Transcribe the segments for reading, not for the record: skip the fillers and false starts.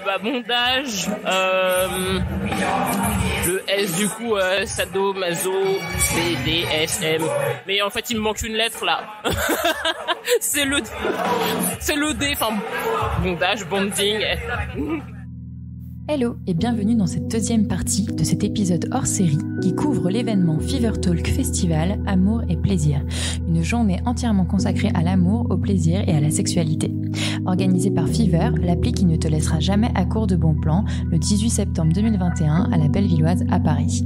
Bondage, le S du coup, sadomaso, BDSM. Mais en fait, il me manque une lettre là. c'est le D, enfin, bondage, bonding. Hello et bienvenue dans cette deuxième partie de cet épisode hors série qui couvre l'événement Fever Talk Festival Amour et Plaisir, une journée entièrement consacrée à l'amour, au plaisir et à la sexualité. Organisée par Fever, l'appli qui ne te laissera jamais à court de bons plans, le 18 septembre 2021 à la Bellevilloise à Paris.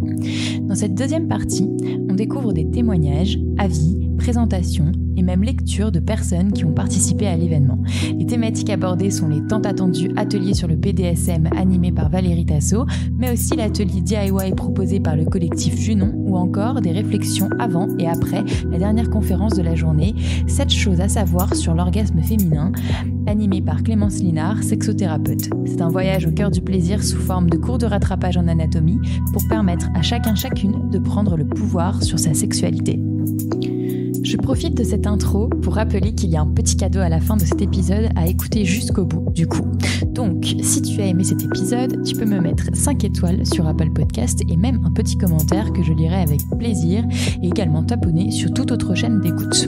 Dans cette deuxième partie, on découvre des témoignages, avis, présentations et même lectures de personnes qui ont participé à l'événement. Les thématiques abordées sont les tant attendus ateliers sur le BDSM animés par Valérie Tasso, mais aussi l'atelier DIY proposé par le collectif Junon ou encore des réflexions avant et après la dernière conférence de la journée, 7 choses à savoir sur l'orgasme féminin, animé par Clémence Linard, sexothérapeute. C'est un voyage au cœur du plaisir sous forme de cours de rattrapage en anatomie pour permettre à chacune de prendre le pouvoir sur sa sexualité. Je profite de cette intro pour rappeler qu'il y a un petit cadeau à la fin de cet épisode à écouter jusqu'au bout, du coup. Donc, si tu as aimé cet épisode, tu peux me mettre 5 étoiles sur Apple Podcast et même un petit commentaire que je lirai avec plaisir et également t'abonner sur toute autre chaîne d'écoute.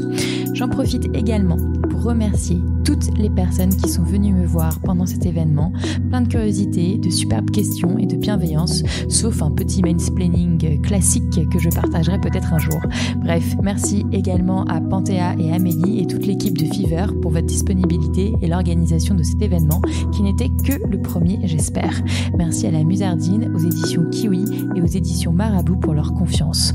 J'en profite également pour remercier toutes les personnes qui sont venues me voir pendant cet événement. Plein de curiosité, de superbes questions et de bienveillance, sauf un petit mansplaining classique que je partagerai peut-être un jour. Bref, merci également à Panthéa et Amélie et toute l'équipe de Fever pour votre disponibilité et l'organisation de cet événement qui n'était que le premier, j'espère. Merci à la Musardine, aux éditions Kiwi et aux éditions Marabout pour leur confiance.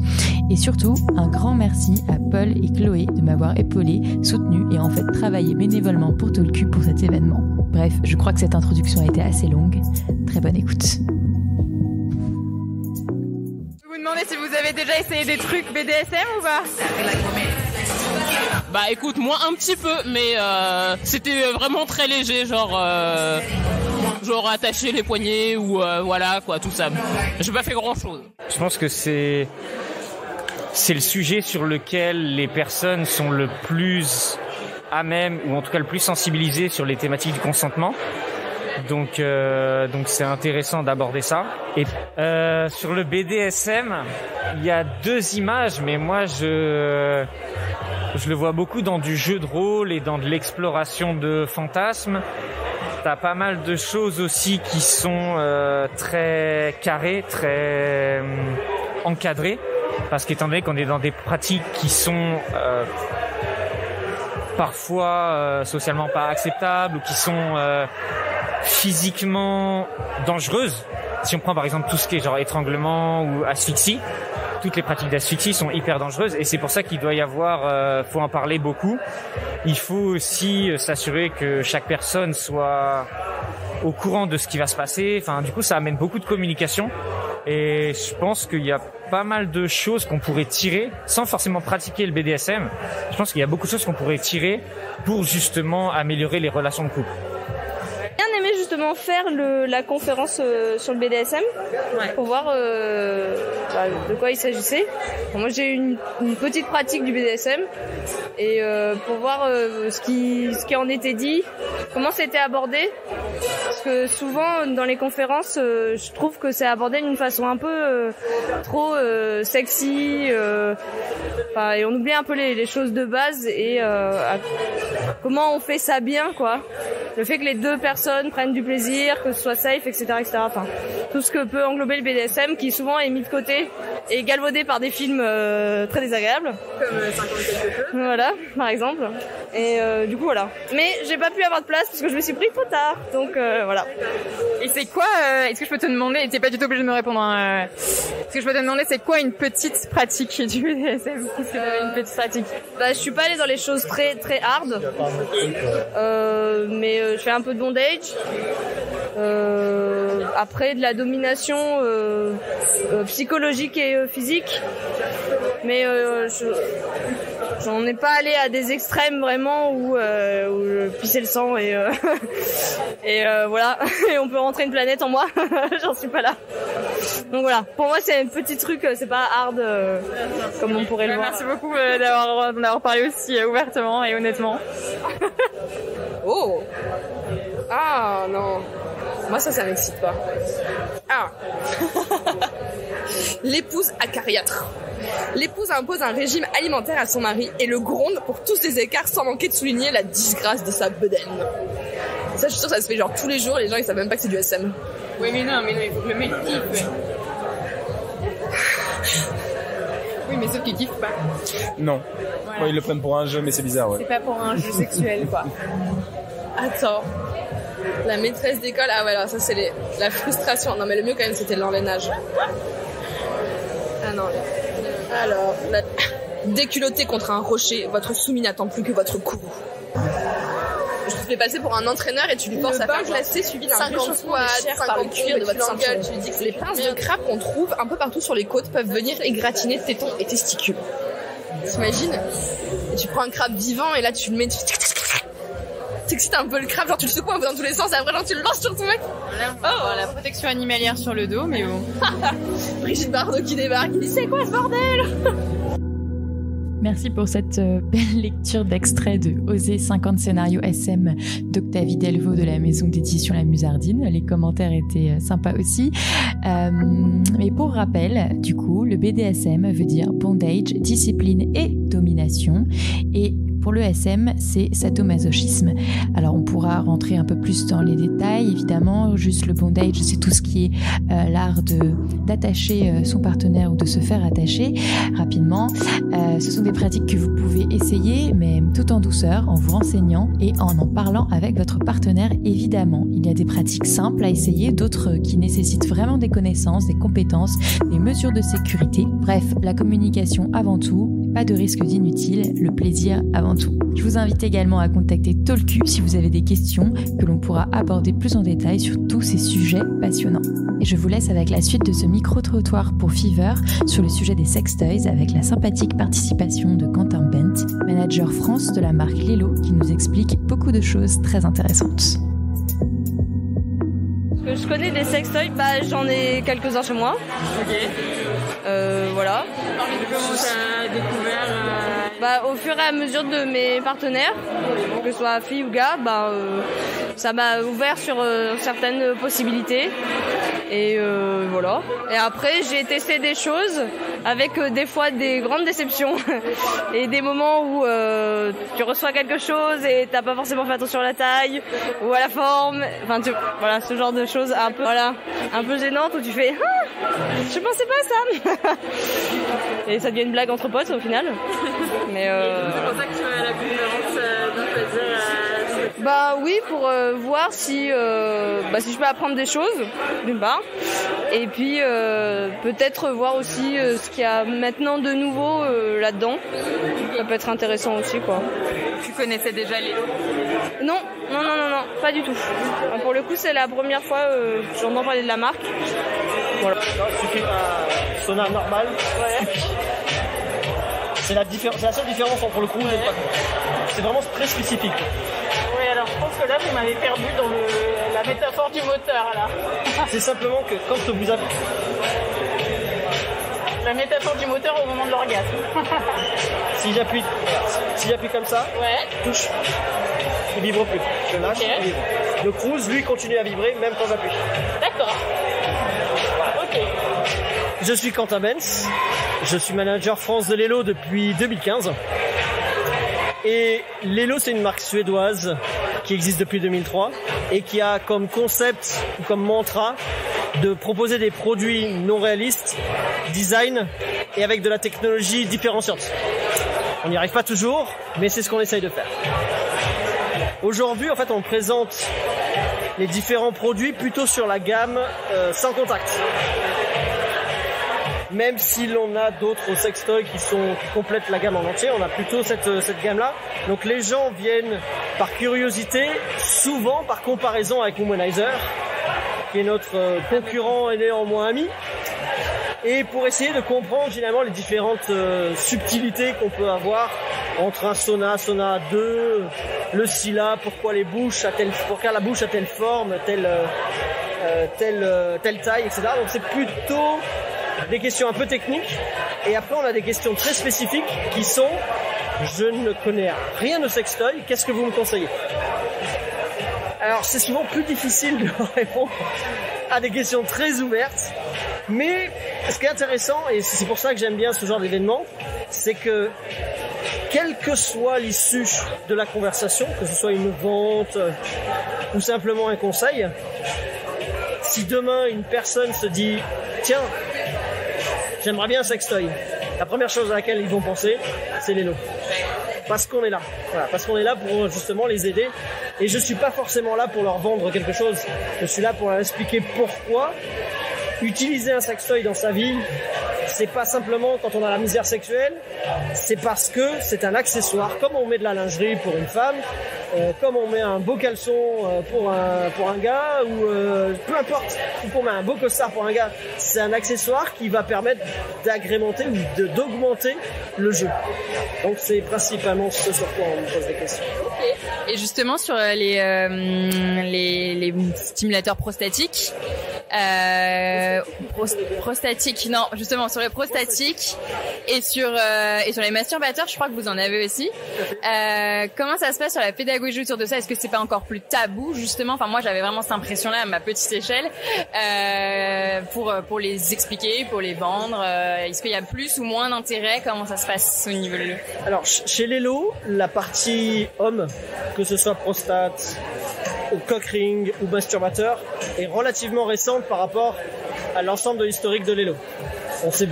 Et surtout, un grand merci à Paul et Chloé de m'avoir épaulé, soutenu et en fait travaillé bénévolement pour Talku pour cet événement. Bref, je crois que cette introduction a été assez longue. Très bonne écoute. Je vous demandais si vous avez déjà essayé des trucs BDSM ou pas? Bah écoute, moi un petit peu, mais c'était vraiment très léger, genre attacher les poignets ou voilà quoi, tout ça. J'ai pas fait grand chose. Je pense que c'est le sujet sur lequel les personnes sont le plus à même, ou en tout cas le plus sensibilisées sur les thématiques du consentement. Donc c'est intéressant d'aborder ça. Et sur le BDSM, il y a 2 images, mais moi je le vois beaucoup dans du jeu de rôle et dans de l'exploration de fantasmes. T'as pas mal de choses aussi qui sont très carrées, très encadrées, parce qu'étant donné qu'on est dans des pratiques qui sont parfois socialement pas acceptables ou qui sont physiquement dangereuses. Si on prend par exemple tout ce qui est genre étranglement ou asphyxie, toutes les pratiques d'asphyxie sont hyper dangereuses et c'est pour ça qu'il doit y avoir, faut en parler beaucoup. Il faut aussi s'assurer que chaque personne soit au courant de ce qui va se passer. Enfin, du coup, ça amène beaucoup de communication et je pense qu'il y a pas mal de choses qu'on pourrait tirer sans forcément pratiquer le BDSM. Je pense qu'il y a beaucoup de choses qu'on pourrait tirer pour justement améliorer les relations de couple. Bien aimé justement faire la conférence sur le BDSM pour voir de quoi il s'agissait. Bon, moi j'ai eu une petite pratique du BDSM et pour voir ce qui en était dit, comment c'était abordé, parce que souvent dans les conférences je trouve que c'est abordé d'une façon un peu trop sexy, et on oublie un peu les choses de base et comment on fait ça bien quoi. Le fait que les 2 personnes prennent du plaisir, que ce soit safe, etc., etc. Enfin, tout ce que peut englober le BDSM, qui souvent est mis de côté et galvaudé par des films très désagréables. Comme 50 quelque chose. Voilà, par exemple. Et du coup, voilà. Mais j'ai pas pu avoir de place parce que je me suis pris trop tard. Donc voilà. Et c'est quoi, est-ce que je peux te demander, et t'es pas du tout obligé de me répondre, est-ce que je peux te demander c'est quoi une petite pratique du BDSM? Qu'est-ce que une petite pratique? Je suis pas allée dans les choses très très hard. Mais je fais un peu de bondage. Après de la domination psychologique et physique. Mais j'en ai pas allé à des extrêmes vraiment où je pissais le sang et voilà, et on peut rentrer une planète en moi. J'en suis pas là. Donc voilà, pour moi c'est un petit truc, c'est pas hard comme on pourrait le voir. Merci beaucoup d'avoir parlé aussi ouvertement et honnêtement. Oh. Ah non. Moi, ça m'excite pas. Ah. L'épouse acariâtre. L'épouse impose un régime alimentaire à son mari et le gronde pour tous les écarts sans manquer de souligner la disgrâce de sa bedaine. Ça, je suis sûre que ça se fait genre tous les jours, les gens ils savent même pas que c'est du SM. Oui, mais non, il faut que le mec kiffe. Oui, mais sauf qu'il kiffe pas. Non. Voilà. Ouais, ils le prennent pour un jeu, mais c'est bizarre, ouais. C'est pas pour un jeu sexuel, quoi. Attends. La maîtresse d'école, ah ouais, alors ça c'est la frustration. Non, mais le mieux quand même c'était l'enlainage. Ah non. Alors, déculotté contre un rocher, votre soumis n'attend plus que votre courroux. Je te fais passer pour un entraîneur et tu lui forces à faire glacé suivi d'un 50 squats, 50 cuir de votre ceinture. Tu lui dis que les pinces de crabe qu'on trouve un peu partout sur les côtes peuvent venir égratigner tétons et testicules. T'imagines? Et tu prends un crabe vivant et là tu le mets, t'excites un peu le crabe, genre tu le secoues un peu dans tous les sens et après genre tu le lances sur ton mec. Oh, la protection animalière sur le dos, mais bon. Brigitte Bardot qui débarque, il dit c'est quoi ce bordel? Merci pour cette belle lecture d'extrait de Oser 50 scénarios SM d'Octavie Delvaux de la maison d'édition La Musardine. Les commentaires étaient sympas aussi. Mais pour rappel, du coup, le BDSM veut dire bondage, discipline et domination. Et pour le SM, c'est sadomasochisme. Alors on pourra rentrer un peu plus dans les détails, évidemment. Juste le bondage, c'est tout ce qui est l'art d'attacher son partenaire ou de se faire attacher rapidement. Ce sont des pratiques que vous pouvez essayer, mais tout en douceur, en vous renseignant et en parlant avec votre partenaire, évidemment. Il y a des pratiques simples à essayer, d'autres qui nécessitent vraiment des connaissances, des compétences, des mesures de sécurité. Bref, la communication avant tout, pas de risque d'inutile, le plaisir avant tout. Je vous invite également à contacter Tolku si vous avez des questions que l'on pourra aborder plus en détail sur tous ces sujets passionnants. Et je vous laisse avec la suite de ce micro-trottoir pour Fever sur le sujet des sextoys avec la sympathique participation de Quentin Bent, manager France de la marque Lelo, qui nous explique beaucoup de choses très intéressantes. Je connais des sextoys, j'en ai quelques-uns chez moi. Ok. Voilà. Comment t'as découvert Au fur et à mesure de mes partenaires, que ce soit fille ou gars, ça m'a ouvert sur certaines possibilités. Et voilà. Et après, j'ai testé des choses avec des fois des grandes déceptions et des moments où tu reçois quelque chose et t'as pas forcément fait attention à la taille ou à la forme. Enfin, voilà, ce genre de choses un peu gênantes où tu fais je pensais pas à ça. Et ça devient une blague entre potes au final. Mais c'est pour ça que tu vas à la conférence de plaisir. Oui, pour voir si je peux apprendre des choses d'une part, et puis peut-être voir aussi ce qu'il y a maintenant de nouveau là-dedans. Ça peut être intéressant aussi, quoi. Tu connaissais déjà les... Non, pas du tout. Pour le coup, c'est la première fois que j'entends parler de la marque. Voilà. Tu fais un sauna normal. Ouais. C'est la seule différence entre le crew et le patron. C'est vraiment très spécifique. Oui, alors je pense que là, vous m'avez perdu dans la métaphore du moteur, là. C'est simplement que quand vous avez... La métaphore du moteur au moment de l'orgasme. Si j'appuie comme ça, touche, il vibre plus. Je lâche, il vibre. Le cruise, lui, continue à vibrer même quand j'appuie. D'accord. Ok. Je suis Quentin Benz, je suis manager France de Lelo depuis 2015. Et Lelo, c'est une marque suédoise qui existe depuis 2003 et qui a comme concept ou comme mantra de proposer des produits non réalistes, design et avec de la technologie différenciante. On n'y arrive pas toujours, mais c'est ce qu'on essaye de faire. Aujourd'hui, en fait, on présente les différents produits plutôt sur la gamme sans contact. Même si l'on a d'autres sextoys qui complètent la gamme en entier, on a plutôt cette gamme-là. Donc les gens viennent par curiosité, souvent par comparaison avec Womanizer, qui est notre concurrent et néanmoins ami, et pour essayer de comprendre finalement les différentes subtilités qu'on peut avoir entre un sauna 2, le Scylla, pourquoi la bouche a telle forme, telle taille, etc. Donc c'est plutôt des questions un peu techniques, et après on a des questions très spécifiques qui sont: je ne connais rien de sextoy, qu'est-ce que vous me conseillez? Alors c'est souvent plus difficile de répondre à des questions très ouvertes, mais ce qui est intéressant, et c'est pour ça que j'aime bien ce genre d'événement, c'est que quelle que soit l'issue de la conversation, que ce soit une vente ou simplement un conseil, si demain une personne se dit « Tiens, j'aimerais bien un sextoy », la première chose à laquelle ils vont penser, c'est Lelo. Parce qu'on est là. Voilà, parce qu'on est là pour justement les aider. Et je suis pas forcément là pour leur vendre quelque chose. Je suis là pour leur expliquer pourquoi utiliser un sextoy dans sa vie, c'est pas simplement quand on a la misère sexuelle, c'est parce que c'est un accessoire, comme on met de la lingerie pour une femme, comme on met un beau caleçon pour un gars, ou peu importe, ou qu'on met un beau costard pour un gars, c'est un accessoire qui va permettre d'agrémenter ou d'augmenter le jeu. Donc c'est principalement ce sur quoi on me pose des questions. Et justement sur les stimulateurs prostatiques, non, justement sur les prostatiques et sur les masturbateurs, je crois que vous en avez aussi. Comment ça se passe sur la pédagogie autour de ça? Est-ce que c'est pas encore plus tabou justement? Enfin moi j'avais vraiment cette impression-là à ma petite échelle, pour les expliquer, pour les vendre. Est-ce qu'il y a plus ou moins d'intérêt? Comment ça se passe au niveau de... Alors chez Lelo, la partie homme, que ce soit prostate, ou cock ring ou masturbateur, est relativement récente par rapport à l'ensemble de l'historique de Lelo. On s'est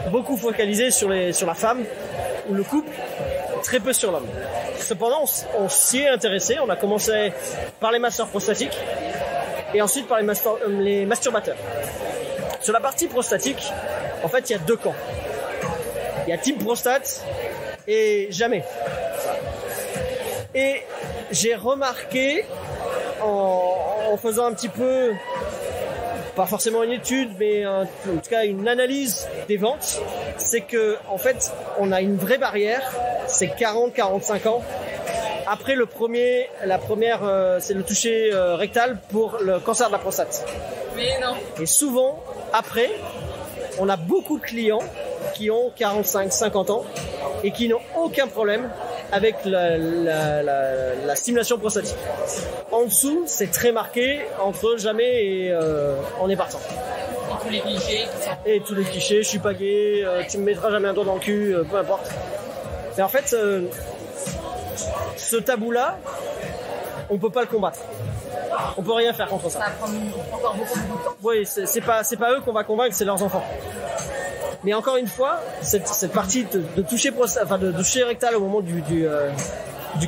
beaucoup focalisé sur la femme ou le couple, très peu sur l'homme. Cependant, on s'y est intéressé. On a commencé par les masseurs prostatiques et ensuite par les masturbateurs. Sur la partie prostatique, en fait, il y a deux camps. Il y a Team Prostate et jamais. Et j'ai remarqué en faisant un petit peu, pas forcément une étude, mais en tout cas une analyse des ventes, c'est que en fait on a une vraie barrière, c'est 40-45 ans. Après la première, c'est le toucher rectal pour le cancer de la prostate. Mais non. Et souvent après, on a beaucoup de clients qui ont 45-50 ans et qui n'ont aucun problème avec la stimulation prostatique. En dessous, c'est très marqué entre jamais et on est partant. Et tous les clichés. Et tous les clichés, je suis pas gay, tu me mettras jamais un doigt dans le cul, peu importe. Et en fait, ce tabou-là, on peut pas le combattre. On peut rien faire contre ça. Ça va prendre encore beaucoup de temps. Oui, c'est pas eux qu'on va convaincre, c'est leurs enfants. Mais encore une fois, cette partie de toucher de toucher rectal au moment du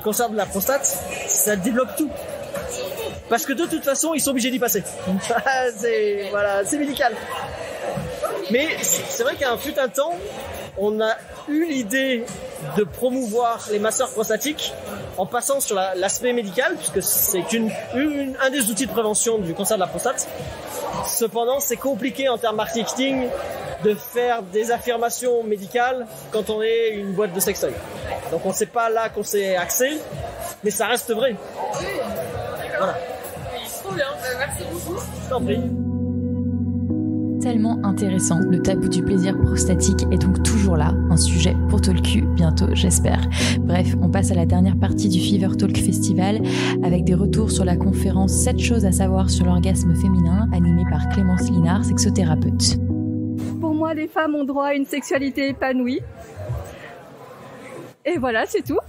cancer de la prostate, ça débloque tout. Parce que de toute façon, ils sont obligés d'y passer. C'est médical. Mais c'est vrai qu'à un temps, on a eu l'idée de promouvoir les masseurs prostatiques en passant sur l'aspect médical, puisque c'est un des outils de prévention du cancer de la prostate. Cependant, c'est compliqué en termes marketing de faire des affirmations médicales quand on est une boîte de sextoy. Donc on sait pas là qu'on s'est axé, mais ça reste vrai. Oui, voilà. Oui, trop bien, merci beaucoup. Je t'en prie. Tellement intéressant, le tabou du plaisir prostatique est donc toujours là, un sujet pour Talku, bientôt j'espère. Bref, on passe à la dernière partie du Fever Talk Festival avec des retours sur la conférence 7 choses à savoir sur l'orgasme féminin animée par Clémence Linard, sexothérapeute. Pour moi, les femmes ont droit à une sexualité épanouie. Et voilà, c'est tout.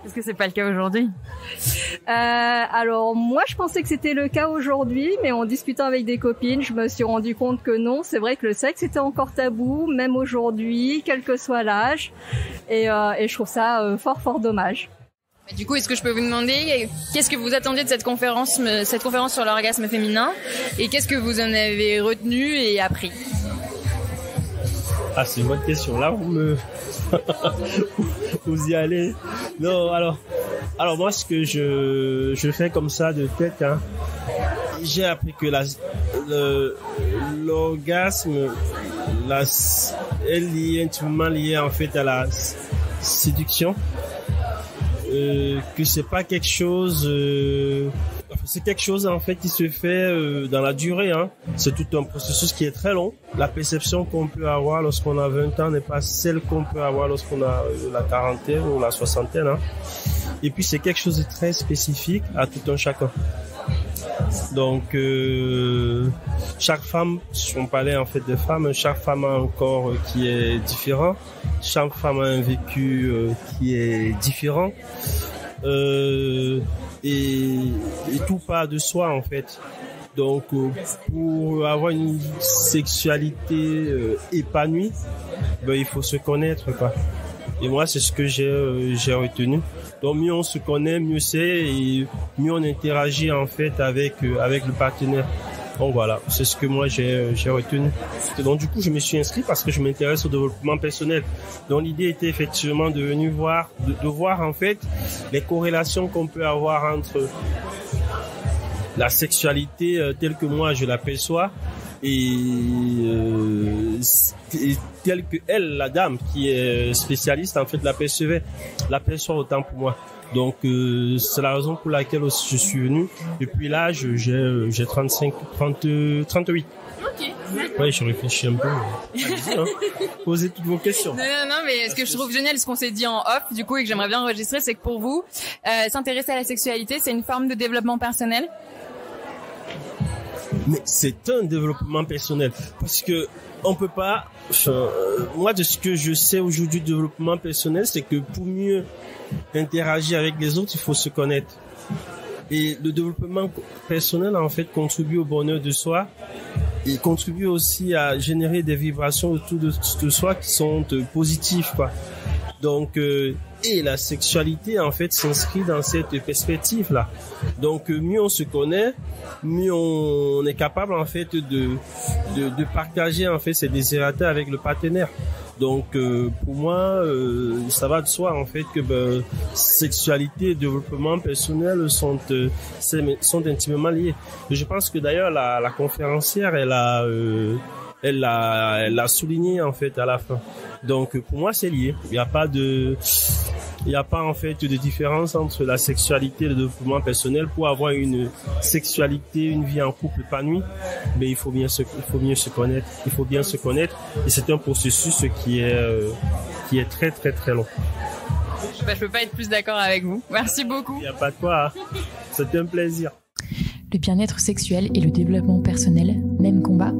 Est-ce que c'est pas le cas aujourd'hui? Alors moi je pensais que c'était le cas aujourd'hui, mais en discutant avec des copines, je me suis rendu compte que non, c'est vrai que le sexe était encore tabou, même aujourd'hui, quel que soit l'âge, et je trouve ça fort dommage. Du coup, est-ce que je peux vous demander qu'est-ce que vous attendiez de cette conférence sur l'orgasme féminin, et qu'est-ce que vous en avez retenu et appris? Ah, c'est une bonne question. Là, vous y allez. Non, alors moi, ce que je fais comme ça de tête, hein, j'ai appris que l'orgasme est intimement lié en fait à la séduction, que c'est pas quelque chose. C'est quelque chose en fait qui se fait dans la durée, hein. C'est tout un processus qui est très long. La perception qu'on peut avoir lorsqu'on a 20 ans n'est pas celle qu'on peut avoir lorsqu'on a la quarantaine ou la soixantaine, hein. Et puis c'est quelque chose de très spécifique à tout un chacun. Donc chaque femme, si on parlait en fait de femmes, chaque femme a un corps qui est différent, chaque femme a un vécu qui est différent, et tout part de soi en fait. Donc pour avoir une sexualité épanouie, il faut se connaître quoi. Et moi c'est ce que j'ai retenu. Donc mieux on se connaît, mieux c'est, et mieux on interagit en fait avec le partenaire. Donc voilà, c'est ce que moi j'ai retenu. Et donc du coup je me suis inscrit parce que je m'intéresse au développement personnel. Donc l'idée était effectivement de voir en fait les corrélations qu'on peut avoir entre la sexualité telle que moi je l'aperçois et telle que elle, la dame qui est spécialiste en fait l'aperçoit autant pour moi. Donc c'est la raison pour laquelle aussi je suis venu. Depuis là j'ai 38. Ok. Ouais, je réfléchis un peu. Allez-y, hein. Posez toutes vos questions. Non, mais ce que je trouve génial, ce qu'on s'est dit en off, du coup, et que j'aimerais bien enregistrer, c'est que pour vous, s'intéresser à la sexualité, c'est une forme de développement personnel. Mais c'est un développement personnel parce que on peut pas. Moi, de ce que je sais aujourd'hui, du développement personnel, c'est que pour mieux interagir avec les autres, il faut se connaître. Et le développement personnel, en fait, contribue au bonheur de soi. Il contribue aussi à générer des vibrations autour de soi qui sont positives, quoi. Donc, et la sexualité, en fait, s'inscrit dans cette perspective-là. Donc, mieux on se connaît, mieux on est capable, en fait, de partager, en fait, ses désirata avec le partenaire. Donc, pour moi, ça va de soi, en fait, que sexualité et développement personnel sont intimement liés. Et je pense que d'ailleurs, la conférencière, elle l'a souligné, en fait, à la fin. Donc, pour moi, c'est lié. Il n'y a pas en fait de différence entre la sexualité et le développement personnel. Pour avoir une sexualité, une vie en couple épanouie, mais il faut bien se connaître. Il faut bien se connaître. Et c'est un processus qui est très, très, très long. Je peux pas être plus d'accord avec vous. Merci beaucoup. Il n'y a pas de quoi. C'était un plaisir. Le bien-être sexuel et le développement personnel, même combat?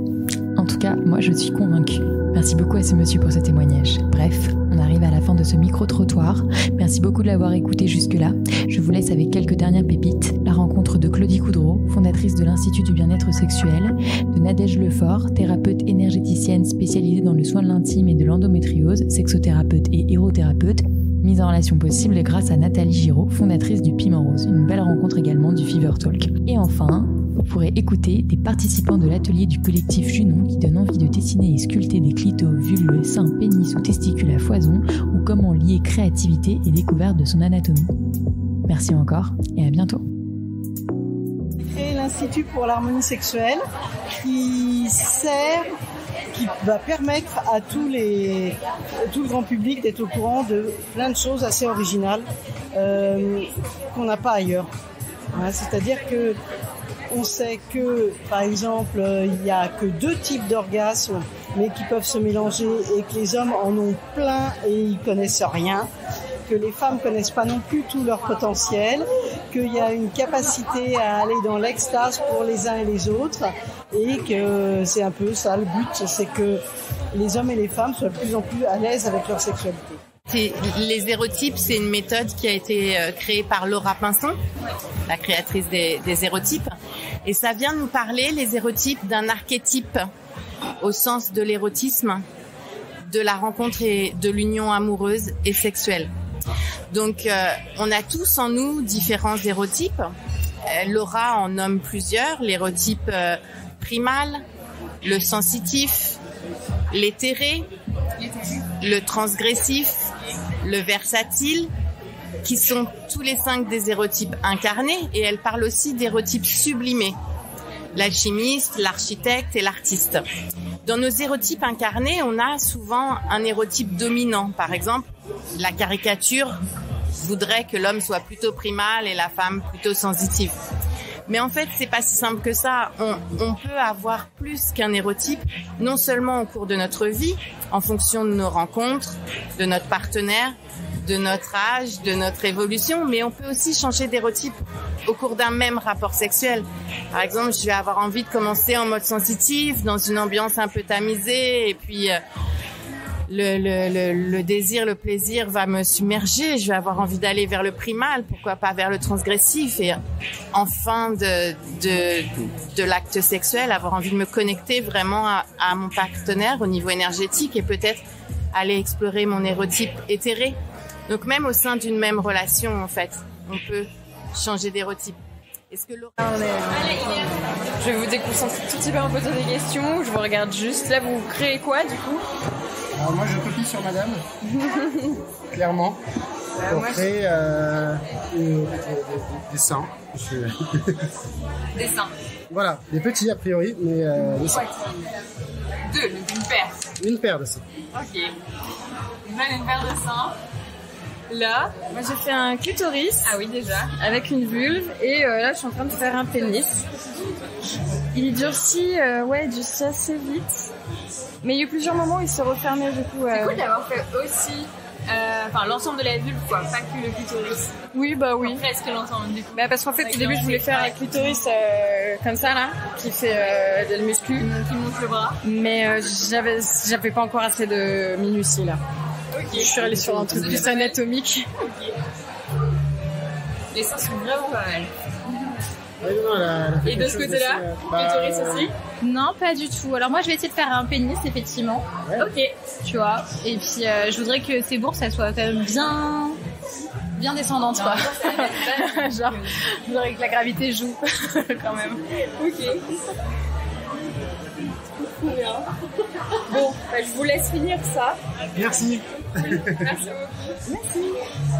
En tout cas, moi je suis convaincue. Merci beaucoup à ce monsieur pour ce témoignage. Bref, on arrive à la fin de ce micro-trottoir. Merci beaucoup de l'avoir écouté jusque-là. Je vous laisse avec quelques dernières pépites. La rencontre de Claudie Coudreau, fondatrice de l'Institut du bien-être sexuel, de Nadège Lefort, thérapeute énergéticienne spécialisée dans le soin de l'intime et de l'endométriose, sexothérapeute et érothérapeute, mise en relation possible grâce à Nathalie Giraud, fondatrice du Piment Rose. Une belle rencontre également du Fever Talk. Et enfin, vous pourrez écouter des participants de l'atelier du collectif Junon qui donne envie de dessiner et sculpter des clitos, vulves, seins, pénis ou testicules à foison, ou comment lier créativité et découverte de son anatomie. Merci encore et à bientôt. J'ai créé l'Institut pour l'harmonie sexuelle qui va permettre à tout le grand public d'être au courant de plein de choses assez originales qu'on n'a pas ailleurs. Hein, c'est-à-dire que on sait que, par exemple, il n'y a que 2 types d'orgasmes, mais qui peuvent se mélanger et que les hommes en ont plein et ils connaissent rien, que les femmes connaissent pas non plus tout leur potentiel, qu'il y a une capacité à aller dans l'extase pour les uns et les autres, et que c'est un peu ça le but, c'est que les hommes et les femmes soient de plus en plus à l'aise avec leur sexualité. Les hérotypes, c'est une méthode qui a été créée par Laura Pinson, la créatrice des hérotypes. Et ça vient nous parler, les hérotypes, d'un archétype au sens de l'érotisme, de la rencontre et de l'union amoureuse et sexuelle. Donc, on a tous en nous différents hérotypes. Laura en nomme plusieurs, l'hérotype primal, le sensitif, l'éthéré, le transgressif, le versatile, qui sont tous les 5 des hérotypes incarnés, et elle parle aussi d'hérotypes sublimés, l'alchimiste, l'architecte et l'artiste. Dans nos hérotypes incarnés, on a souvent un hérotype dominant. Par exemple, la caricature voudrait que l'homme soit plutôt primal et la femme plutôt sensitive. Mais en fait, c'est pas si simple que ça. On peut avoir plus qu'un hérotype, non seulement au cours de notre vie, en fonction de nos rencontres, de notre partenaire, de notre âge, de notre évolution, mais on peut aussi changer d'érotype au cours d'un même rapport sexuel. Par exemple, je vais avoir envie de commencer en mode sensitif, dans une ambiance un peu tamisée, et puis le désir, le plaisir va me submerger. Je vais avoir envie d'aller vers le primal, pourquoi pas vers le transgressif, et en fin de l'acte sexuel, avoir envie de me connecter vraiment à mon partenaire au niveau énergétique et peut-être aller explorer mon érotype éthéré. Donc même au sein d'une même relation, en fait, on peut changer d'érotype. Est-ce que Laura... Je vais vous déconcentrer tout petit peu en posant des questions. Je vous regarde juste. Là, vous créez quoi, du coup? Alors moi, je copie sur madame, clairement, pour créer des seins. Des seins. Voilà, des petits a priori, mais des seins. Deux, une paire. Une paire de seins. Ok. Une paire de seins. Là, moi j'ai fait un clitoris. Ah oui, déjà. Avec une vulve. Et là, je suis en train de faire un pénis. Il durcit, il durcit assez vite. Mais il y a eu plusieurs moments où il se refermait du coup. C'est cool d'avoir fait aussi l'ensemble de la vulve, quoi, pas que le clitoris. Oui, bah oui. Enfin, presque l'ensemble du coup. Bah, parce qu'en fait, au début, je voulais faire un clitoris comme ça là, qui fait de muscu, qui monte le bras. Mais j'avais pas encore assez de minutie là. Okay. Je suis allée sur un truc plus anatomique. Okay. Les seins sont vraiment pas mal. Et de ce côté-là, clitoris aussi? Non, pas du tout. Alors moi, je vais essayer de faire un pénis, effectivement. Ouais. Ok. Tu vois. Et puis, je voudrais que ces bourses, elles soient quand même bien descendantes, quoi. Genre, je voudrais que la gravité joue, quand même. Ok. Bon, je vous laisse finir ça. Merci. Merci. Merci.